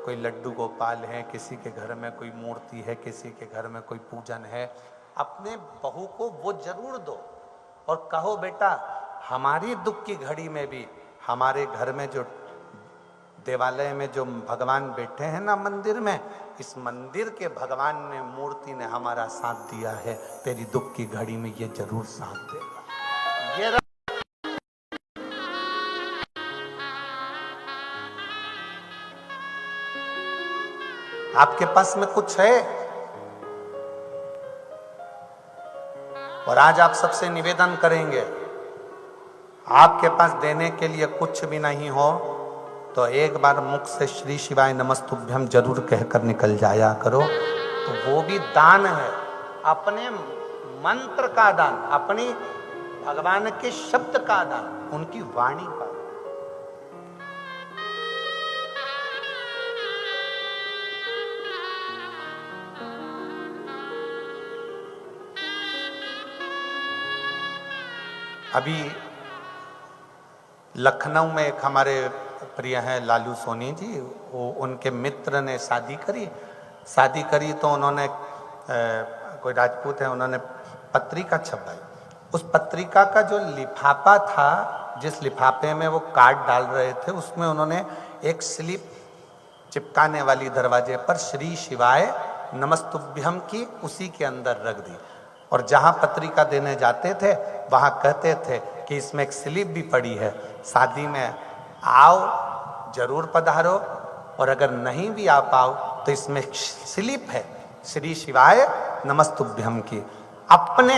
कोई लड्डू गोपाल है, किसी के घर में कोई मूर्ति है, किसी के घर में कोई पूजन है, अपने बहू को वो जरूर दो और कहो बेटा हमारी दुख की घड़ी में भी हमारे घर में जो देवालय में जो भगवान बैठे हैं ना मंदिर में, इस मंदिर के भगवान ने, मूर्ति ने हमारा साथ दिया है, तेरी दुख की घड़ी में ये जरूर साथ देगा। ये आपके पास में कुछ है? और आज आप सबसे निवेदन करेंगे, आपके पास देने के लिए कुछ भी नहीं हो तो एक बार मुख से श्री शिवाय नमस्तुभ्यम जरूर कहकर निकल जाया करो। तो वो भी दान है, अपने मंत्र का दान, अपनी भगवान के शब्द का दान, उनकी वाणी का। अभी लखनऊ में एक हमारे प्रिय हैं लालू सोनी जी, वो उनके मित्र ने शादी करी तो उन्होंने कोई राजपूत है, उन्होंने पत्रिका छपाई। उस पत्रिका का जो लिफाफा था, जिस लिफाफे में वो कार्ड डाल रहे थे, उसमें उन्होंने एक स्लिप चिपकाने वाली दरवाजे पर श्री शिवाय नमस्तुभ्यम की उसी के अंदर रख दी। और जहां पत्रिका देने जाते थे वहां कहते थे कि इसमें एक स्लिप भी पड़ी है, शादी में आओ जरूर पधारो, और अगर नहीं भी आ पाओ तो इसमें स्लिप है श्री शिवाय नमस्तुभ्यम की। अपने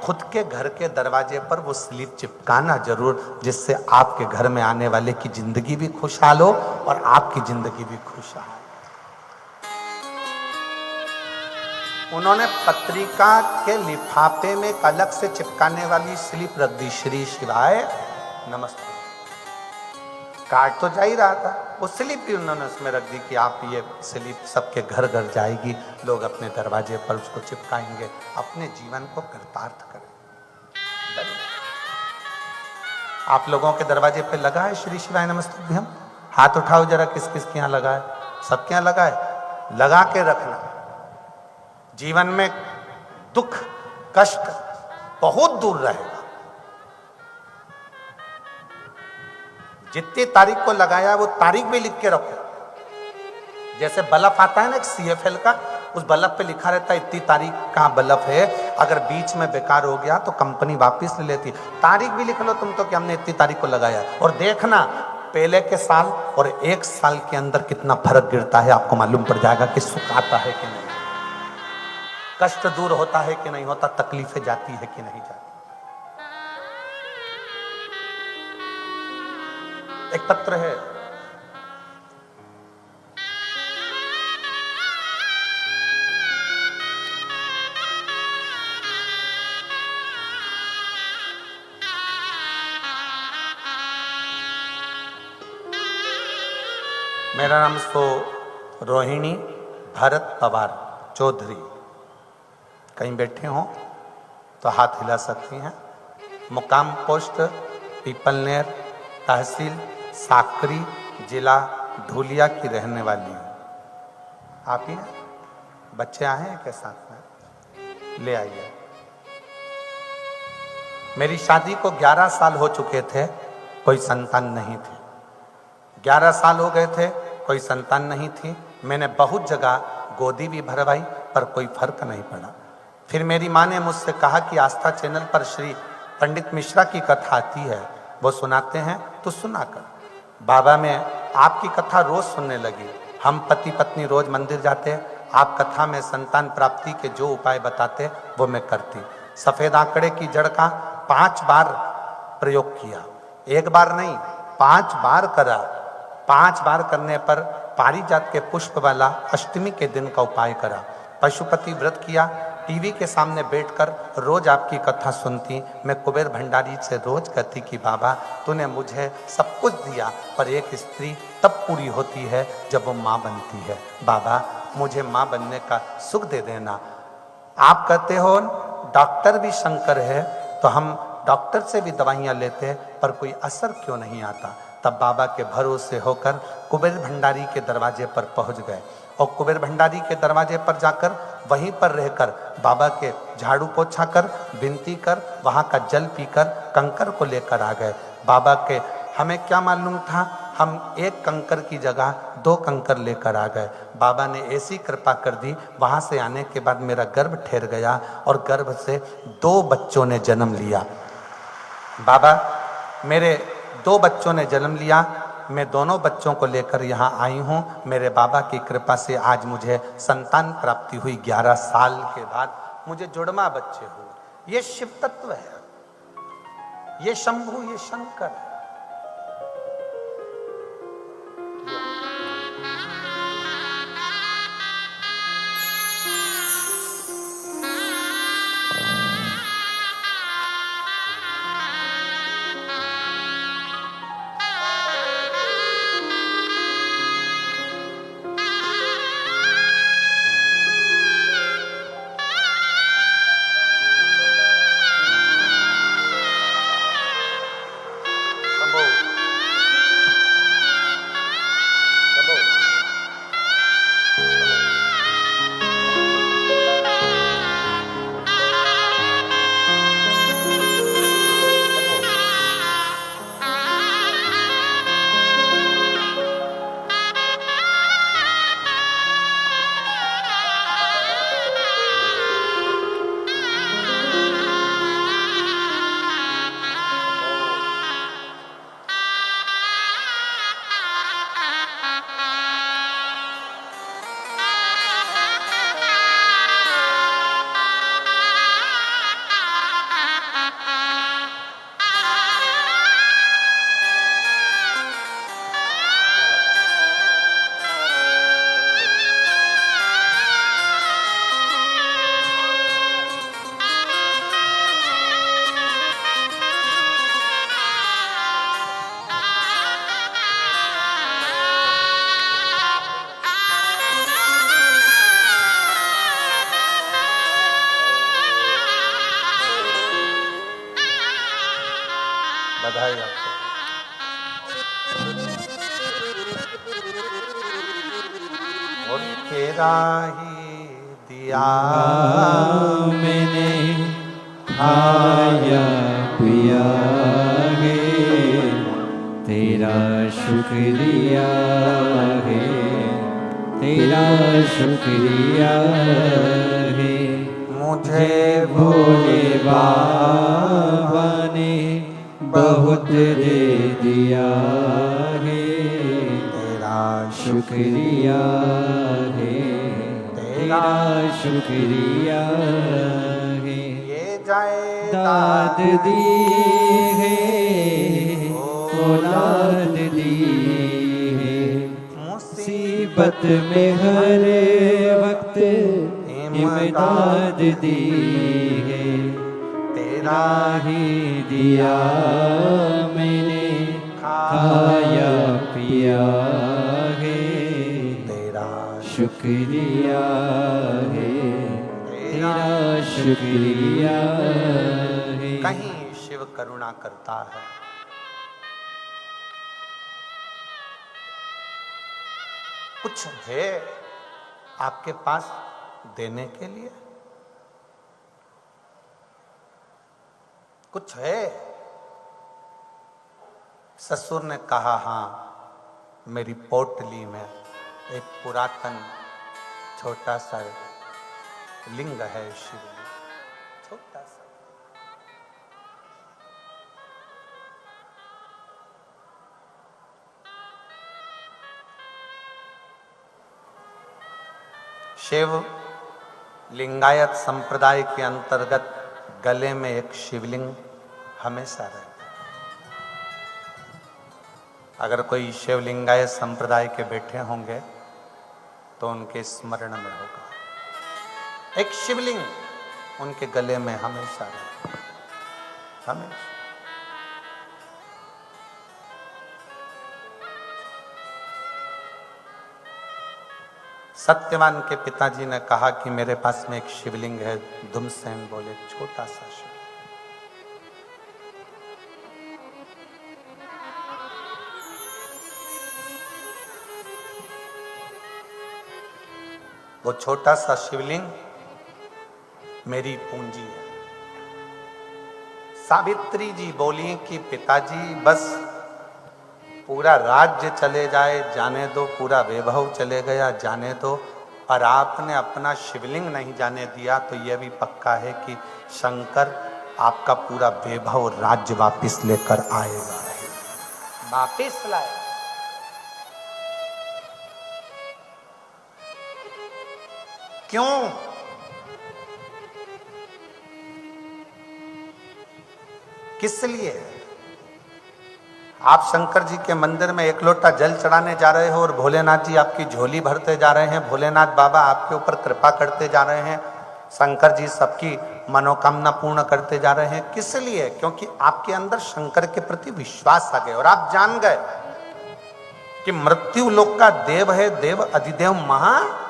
खुद के घर के दरवाजे पर वो स्लिप चिपकाना जरूर, जिससे आपके घर में आने वाले की जिंदगी भी खुशहाल हो और आपकी जिंदगी भी खुशहाल। उन्होंने पत्रिका के लिफाफे में एक अलग से चिपकाने वाली स्लिप रख दी, श्री शिवाय नमस्ते। कार्ड तो जा ही रहा था, वो स्लिप भी उन्होंने उसमें रख दी कि आप ये स्लिप सबके घर घर जाएगी, लोग अपने दरवाजे पर उसको चिपकाएंगे, अपने जीवन को कृतार्थ करें। आप लोगों के दरवाजे पे लगा है श्री शिवाय नमस्तुभ्यम? हाथ उठाओ जरा, किस किस के यहाँ लगा है? सबके यहाँ लगा है? लगा के रखना। जीवन में दुख कष्ट बहुत दूर रहेगा। जितनी तारीख को लगाया वो तारीख भी लिख के रखो। जैसे बल्ब आता है ना CFL का, उस बल्ब पे लिखा रहता है इतनी तारीख का बल्ब है, अगर बीच में बेकार हो गया तो कंपनी वापस ले लेती। तारीख भी लिख लो तुम तो कि हमने इतनी तारीख को लगाया, और देखना पहले के साल और एक साल के अंदर कितना फर्क गिरता है, आपको मालूम पड़ जाएगा कि सुख आता है कि नहीं, कष्ट दूर होता है कि नहीं होता, तकलीफें जाती है कि नहीं जाती। एक पत्र है, मेरा नाम सो रोहिणी भरत पवार चौधरी। कहीं बैठे हों तो हाथ हिला सकती हैं। मुकाम पोस्ट पीपलनेर, तहसील साकरी, जिला धुलिया की रहने वाली हूँ। आप ही हैं? बच्चे आए हैं के साथ में? ले आइए। मेरी शादी को 11 साल हो चुके थे, कोई संतान नहीं थी। 11 साल हो गए थे, कोई संतान नहीं थी। मैंने बहुत जगह गोदी भी भरवाई पर कोई फर्क नहीं पड़ा। फिर मेरी माँ ने मुझसे कहा कि आस्था चैनल पर श्री पंडित मिश्रा की कथा आती है, वो सुनाते हैं तो सुना कर। बाबा मैं आपकी कथा रोज सुनने लगी। हम पति पत्नी रोज मंदिर जाते, आप कथा में संतान प्राप्ति के जो उपाय बताते वो मैं करती। सफेद आंकड़े की जड़ का 5 बार प्रयोग किया, एक बार नहीं 5 बार करा। 5 बार करने पर पारिजात के पुष्प वाला अष्टमी के दिन का उपाय करा। पशुपति व्रत किया। टीवी के सामने बैठकर रोज आपकी कथा सुनती। मैं कुबेर भंडारी से रोज कहती कि बाबा तूने मुझे सब कुछ दिया, पर एक स्त्री तब पूरी होती है जब वो माँ बनती है। बाबा मुझे माँ बनने का सुख दे देना। आप कहते हो डॉक्टर भी शंकर है, तो हम डॉक्टर से भी दवाइयाँ लेते पर कोई असर क्यों नहीं आता। तब बाबा के भरोसे होकर कुबेर भंडारी के दरवाजे पर पहुंच गए और कुबेर भंडारी के दरवाजे पर जाकर वहीं पर रहकर बाबा के झाड़ू पोछा कर विनती कर वहाँ का जल पीकर कंकर को लेकर आ गए। बाबा के हमें क्या मालूम था, हम एक कंकर की जगह 2 कंकर लेकर आ गए। बाबा ने ऐसी कृपा कर दी, वहाँ से आने के बाद मेरा गर्भ ठहर गया और गर्भ से 2 बच्चों ने जन्म लिया। बाबा मेरे 2 बच्चों ने जन्म लिया। मैं दोनों बच्चों को लेकर यहाँ आई हूँ। मेरे बाबा की कृपा से आज मुझे संतान प्राप्ति हुई। 11 साल के बाद मुझे जुड़वा बच्चे हुए। ये शिव तत्व है, ये शंभु, ये शंकर है। बधाई आपको। और तेरा ही दिया मैंने खाया पिया है, तेरा शुक्रिया है, तेरा शुक्रिया है। मुझे भोले बाबा ने बहुत दे दिया है, तेरा शुक्रिया है, तेरा शुक्रिया है। ये जाए दाद दी है, औलाद दी है, मुसीबत में हर वक्त इमदाद दी है। तेरा ही दिया मैंने खाया पिया है, शुक्रिया है, तेरा शुक्रिया है। कहीं शिव करुणा करता है, कुछ है आपके पास देने के लिए? कुछ है? ससुर ने कहा, हाँ, मेरी पोटली में एक पुरातन छोटा सा लिंग है, शिवलिंग, छोटा सा। शिव लिंगायत संप्रदाय के अंतर्गत गले में एक शिवलिंग हमेशा रहता है। अगर कोई शिवलिंगायत संप्रदाय के बैठे होंगे तो उनके स्मरण में होगा एक शिवलिंग उनके गले में हमेशा रहता है, हमेशा। सत्यवान के पिताजी ने कहा कि मेरे पास में एक शिवलिंग है। धुमसेन बोले, छोटा सा शिवलिंग। वो छोटा सा शिवलिंग मेरी पूंजी है। सावित्री जी बोली कि पिताजी बस पूरा राज्य चले जाए जाने दो, पूरा वैभव चले गया जाने दो, और आपने अपना शिवलिंग नहीं जाने दिया तो यह भी पक्का है कि शंकर आपका पूरा वैभव राज्य वापस लेकर आएगा, वापस लाए। क्यों? किस लिए? आप शंकर जी के मंदिर में एक लोटा जल चढ़ाने जा रहे हो और भोलेनाथ जी आपकी झोली भरते जा रहे हैं, भोलेनाथ बाबा आपके ऊपर कृपा करते जा रहे हैं, शंकर जी सबकी मनोकामना पूर्ण करते जा रहे हैं। किस लिए? क्योंकि आपके अंदर शंकर के प्रति विश्वास आ गया और आप जान गए कि मृत्यु लोक का देव है, देव अधिदेव महादेव।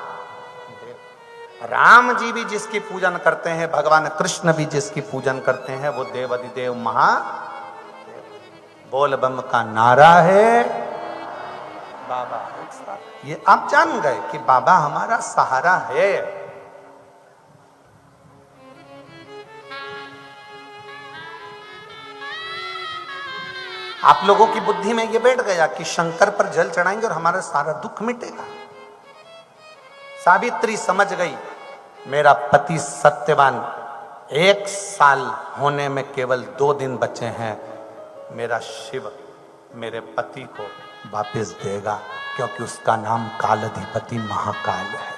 राम जी भी जिसकी पूजन करते हैं, भगवान कृष्ण भी जिसकी पूजन करते हैं, वो देव अधिदेव महादेव। बोल बम का नारा है बाबा। ये आप जान गए कि बाबा हमारा सहारा है। आप लोगों की बुद्धि में ये बैठ गया कि शंकर पर जल चढ़ाएंगे और हमारा सारा दुख मिटेगा। सावित्री समझ गई, मेरा पति सत्यवान 1 साल होने में केवल 2 दिन बचे हैं, मेरा शिव मेरे पति को वापस देगा, क्योंकि उसका नाम कालाधिपति महाकाल है।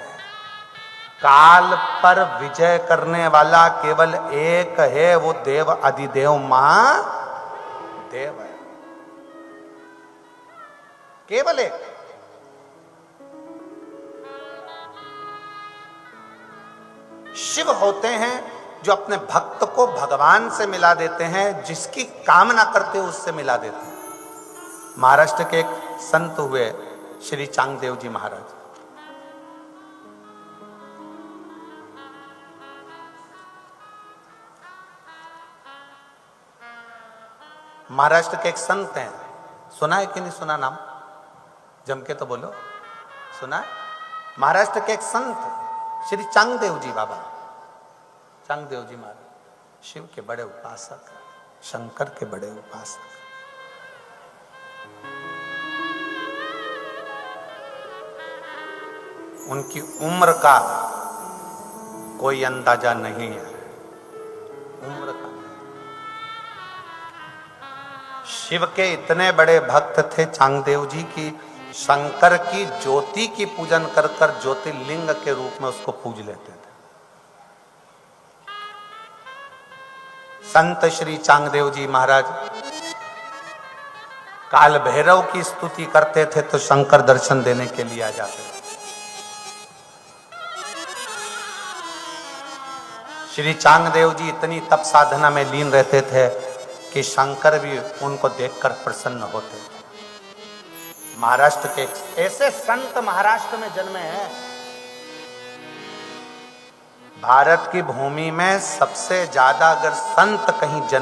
काल पर विजय करने वाला केवल एक है, वो देव अधिदेव महादेव है, केवल एक। शिव होते हैं जो अपने भक्त को भगवान से मिला देते हैं, जिसकी कामना करते हो उससे मिला देते हैं। महाराष्ट्र के एक संत हुए श्री चांगदेव जी महाराज। महाराष्ट्र के एक संत हैं, सुना है कि नहीं सुना नाम? जम के तो बोलो, सुना है? महाराष्ट्र के एक संत श्री चांगदेव जी बाबा, चांगदेव जी महाराज शिव के बड़े उपासक, शंकर के बड़े उपासक। उनकी उम्र का कोई अंदाजा नहीं है, उम्र का। शिव के इतने बड़े भक्त थे चांगदेव जी की, शंकर की ज्योति की पूजन कर कर ज्योतिर्लिंग के रूप में उसको पूज लेते थे। संत श्री चांगदेव जी महाराज काल भैरव की स्तुति करते थे तो शंकर दर्शन देने के लिए आ जाते थे। श्री चांगदेव जी इतनी तप साधना में लीन रहते थे कि शंकर भी उनको देखकर प्रसन्न होते थे। महाराष्ट्र के ऐसे संत महाराष्ट्र में जन्मे हैं भारत की भूमि में सबसे ज्यादा अगर संत कहीं जन्म